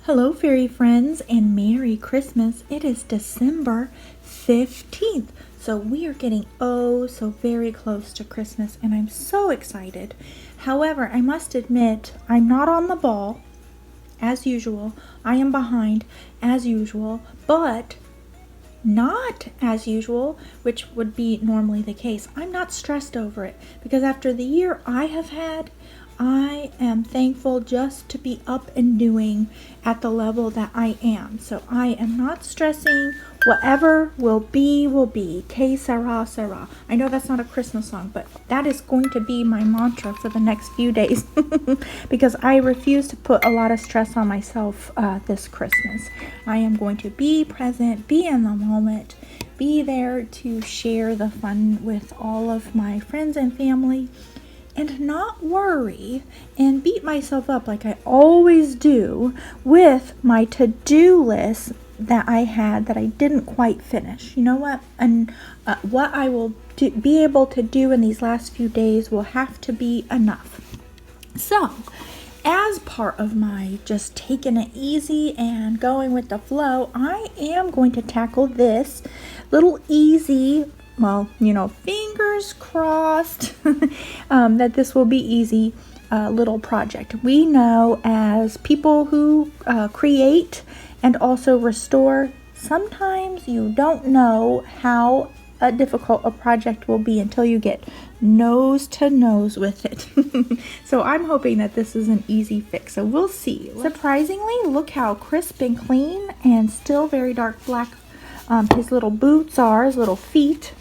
Hello, fairy friends, and Merry Christmas. It is December 15th, so we are getting so very close to Christmas, and I'm so excited. However, I must admit, I'm not on the ball, as usual. I am behind, as usual, but not as usual, which would be normally the case. I'm not stressed over it, because after the year I have had, I am thankful just to be up and doing at the level that I am. So I am not stressing. Whatever will be, will be. Que sera, sera. I know that's not a Christmas song, but that is going to be my mantra for the next few days because I refuse to put a lot of stress on myself this Christmas. I am going to be present, be in the moment, be there to share the fun with all of my friends and family, and not worry and beat myself up like I always do with my to-do list that I had that I didn't quite finish. You know what? And what I will be able to do in these last few days will have to be enough. So, as part of my just taking it easy and going with the flow, I am going to tackle this little easy, well, fingers crossed that this will be easy little project. We know as people who create and also restore, sometimes you don't know how difficult a project will be until you get nose to nose with it. So I'm hoping that this is an easy fix. So we'll see. Surprisingly, look how crisp and clean and still very dark black his little boots are, his little feet.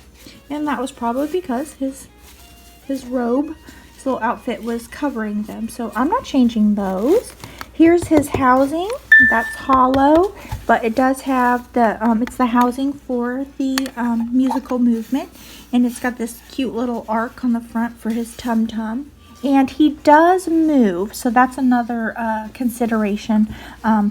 And that was probably because his robe, his little outfit was covering them. So I'm not changing those. Here's his housing. That's hollow, but it does have the, it's the housing for the musical movement. And it's got this cute little arc on the front for his tum-tum. And he does move, so that's another consideration.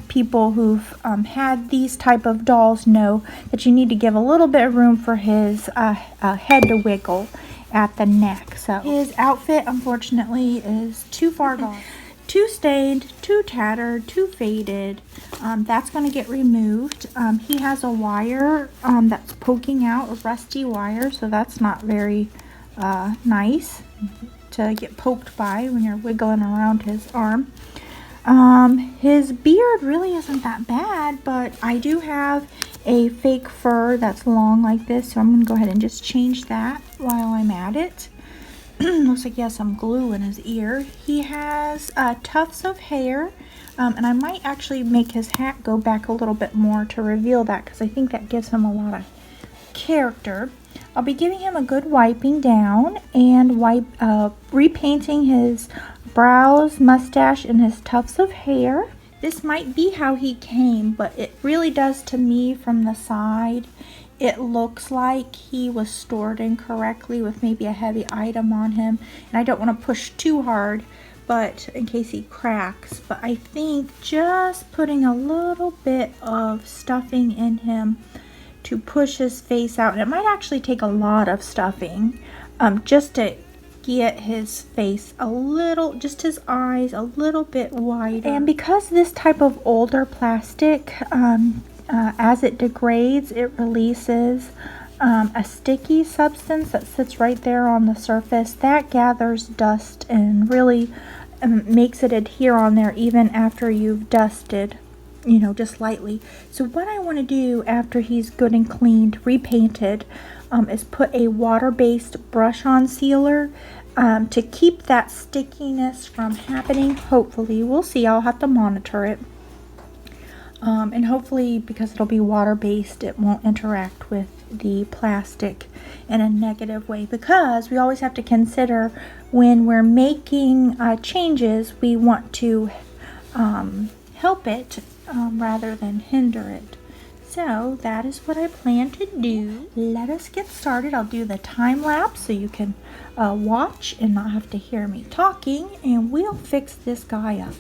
People who've had these type of dolls know that you need to give a little bit of room for his head to wiggle at the neck. So his outfit, unfortunately, is too far gone. Too stained, too tattered, too faded. That's going to get removed. He has a wire that's poking out, a rusty wire, so that's not very nice to get poked by when you're wiggling around his arm. His beard really isn't that bad, but I do have a fake fur that's long like this, so I'm going to go ahead and just change that while I'm at it. Looks like he has some glue in his ear. He has tufts of hair, and I might actually make his hat go back a little bit more to reveal that, because I think that gives him a lot of character. I'll be giving him a good wiping down and repainting his brows, mustache, and his tufts of hair. This might be how he came, but it really does to me from the side. It looks like he was stored incorrectly with maybe a heavy item on him. And I don't want to push too hard, but in case he cracks. But I think just putting a little bit of stuffing in him to push his face out, and it might actually take a lot of stuffing just to get his face a little, just his eyes a little bit wider. And because this type of older plastic, as it degrades, it releases a sticky substance that sits right there on the surface that gathers dust and really makes it adhere on there even after you've dusted, just lightly. So what I want to do after he's good and cleaned, repainted, is put a water-based brush-on sealer to keep that stickiness from happening. Hopefully, we'll see. I'll have to monitor it. And hopefully, because it'll be water-based, it won't interact with the plastic in a negative way, because we always have to consider when we're making changes, we want to help it rather than hinder it. So that is what I plan to do. Let us get started. I'll do the time lapse so you can watch and not have to hear me talking, and we'll fix this guy up.